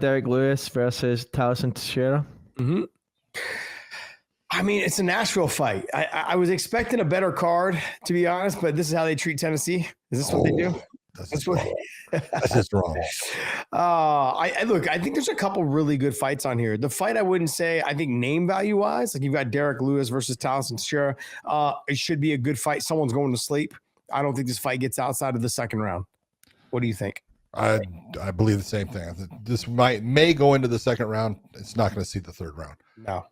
Derrick Lewis versus Tallison Teixeira. Mm-hmm. I mean, it's a Nashville fight. I was expecting a better card, to be honest, but this is how they treat Tennessee. Is this what they do? That's wrong. That's just wrong. Look, I think there's a couple really good fights on here. The fight I wouldn't say, I think name value wise, like you've got Derrick Lewis versus Tallison Teixeira. It should be a good fight. Someone's going to sleep. I don't think this fight gets outside of the second round. What do you think? I believe the same thing. This may go into the second round. It's not going to see the third round. No.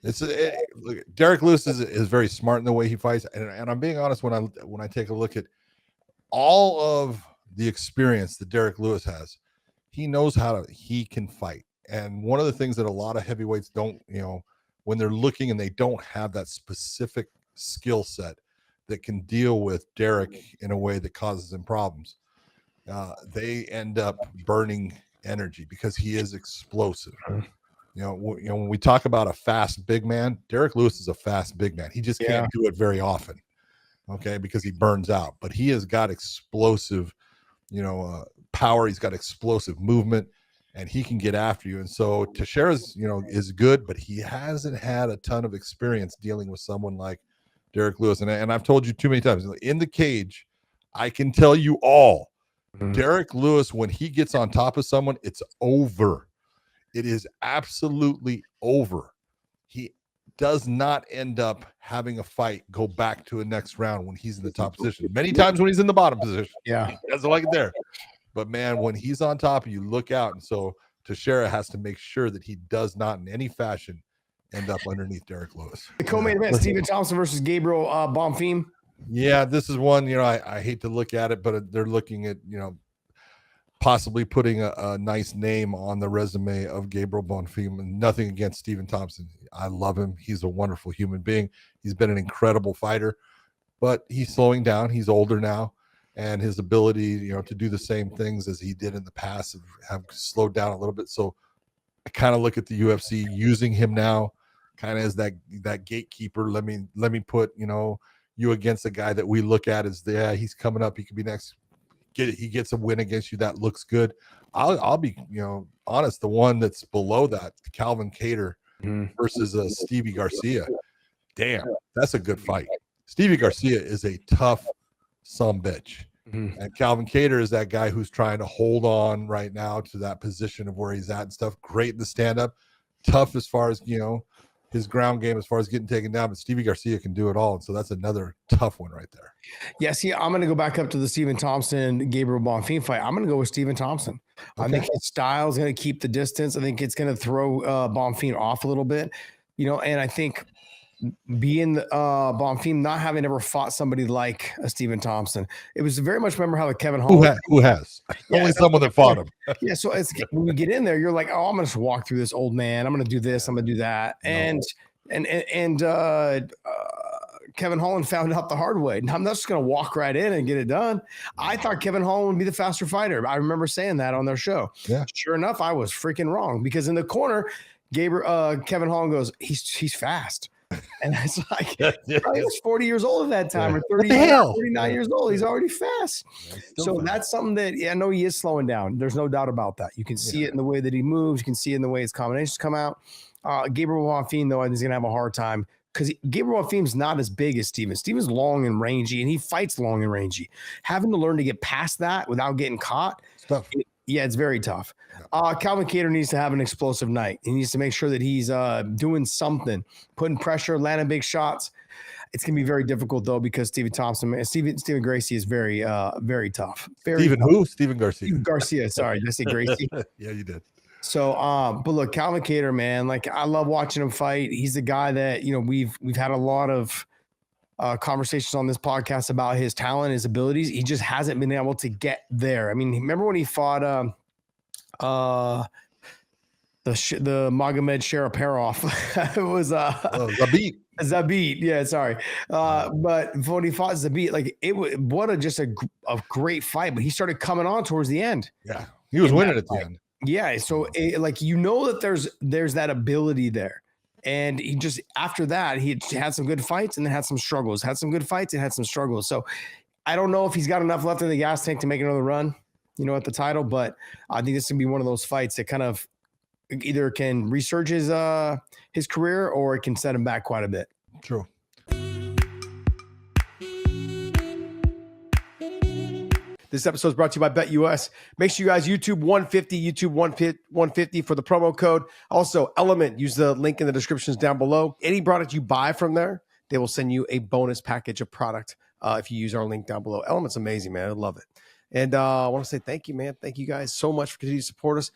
Look, Derrick Lewis is very smart in the way he fights, and I'm being honest when I take a look at all of the experience that Derrick Lewis has. He knows he can fight, and one of the things that a lot of heavyweights don't, when they're looking and they don't have that specific skill set that can deal with Derrick in a way that causes him problems, they end up burning energy because he is explosive. When we talk about a fast big man, Derrick Lewis is a fast big man. He just can't do it very often, okay, because he burns out. But he has got explosive, power. He's got explosive movement, and he can get after you. And so Teixeira's, is good, but he hasn't had a ton of experience dealing with someone like Derrick Lewis. And I've told you too many times, in the cage, I can tell you all, Derrick Lewis, when he gets on top of someone, it's over. It is absolutely over. He does not end up having a fight go back to a next round when he's in the top position. Many times when he's in the bottom position. Yeah. He doesn't like it there. But, man, when he's on top of you, look out. And so Teixeira has to make sure that he does not in any fashion end up underneath Derrick Lewis. The co-main event, Stephen Thompson versus Gabriel Bonfim. Yeah, this is one, I hate to look at it, but they're looking at, possibly putting a nice name on the resume of Gabriel Bonfim. And nothing against Stephen Thompson. I love him. He's a wonderful human being. He's been an incredible fighter, but he's slowing down. He's older now, and his ability, to do the same things as he did in the past have slowed down a little bit. So I kind of look at the UFC using him now kind of as that gatekeeper. Let me put, you against a guy that we look at as he's coming up. He could be next. He gets a win against you. That looks good. I'll be, honest. The one that's below that, Calvin Kattar versus Stevie Garcia. Damn, that's a good fight. Stevie Garcia is a tough sumbitch. And Calvin Kattar is that guy who's trying to hold on right now to that position of where he's at and stuff. Great in the stand-up. Tough as far as, his ground game as far as getting taken down, but Stevie Garcia can do it all. And so that's another tough one right there. Yeah, see, I'm going to go back up to the Stephen Thompson, Gabriel Bonfim fight. I'm going to go with Stephen Thompson. Okay. I think his style is going to keep the distance. I think it's going to throw Bonfim off a little bit, and I think being Bonfim not having ever fought somebody like a Stephen Thompson, it was very much remember how the Kevin Hall who has only someone that fought him. Yeah, so when you get in there, you're like, oh, I'm gonna just walk through this old man. I'm gonna do this. I'm gonna do that, and Kevin Holland found out the hard way. And I'm not just gonna walk right in and get it done. I thought Kevin Holland would be the faster fighter. I remember saying that on their show. Yeah, sure enough, I was freaking wrong because in the corner, Kevin Holland goes, he's fast. And it's like, he was 40 years old at that time, or 39 years old. He's already fast. So that's something that I know he is slowing down. There's no doubt about that. You can see it in the way that he moves. You can see it in the way his combinations come out. Gabriel Bonfim, though, I think he's going to have a hard time because Gabriel Bonfim's not as big as Steven. Steven's long and rangy, and he fights long and rangy. Having to learn to get past that without getting caught, it's very tough. Calvin Kattar needs to have an explosive night. He needs to make sure that he's doing something, putting pressure, landing big shots. It's going to be very difficult, though, because Stephen Gracie is very, very tough. Stephen Garcia. Stephen Garcia. Sorry, did I say Gracie? Yeah, you did. So, but look, Calvin Kattar, man, like I love watching him fight. He's the guy that, we've had a lot of conversations on this podcast about his talent, his abilities. He just hasn't been able to get there. I mean, remember when he fought the Magomed Sharapov? It was Zabit. Yeah, sorry. But when he fought Zabit, like just a great fight. But he started coming on towards the end. Yeah, he was winning at the end. Yeah, so that there's that ability there. And he just, after that, he had some good fights and then had some struggles, had some good fights and had some struggles. So I don't know if he's got enough left in the gas tank to make another run. at the title. But I think this can be one of those fights that kind of either can resurge his career or it can set him back quite a bit. True. This episode is brought to you by BetUS. Make sure you guys YouTube 150 for the promo code. Also, Element, use the link in the descriptions down below. Any product you buy from there, they will send you a bonus package of product if you use our link down below. Element's amazing, man. I love it. And I want to say thank you, man. Thank you guys so much for continuing to support us.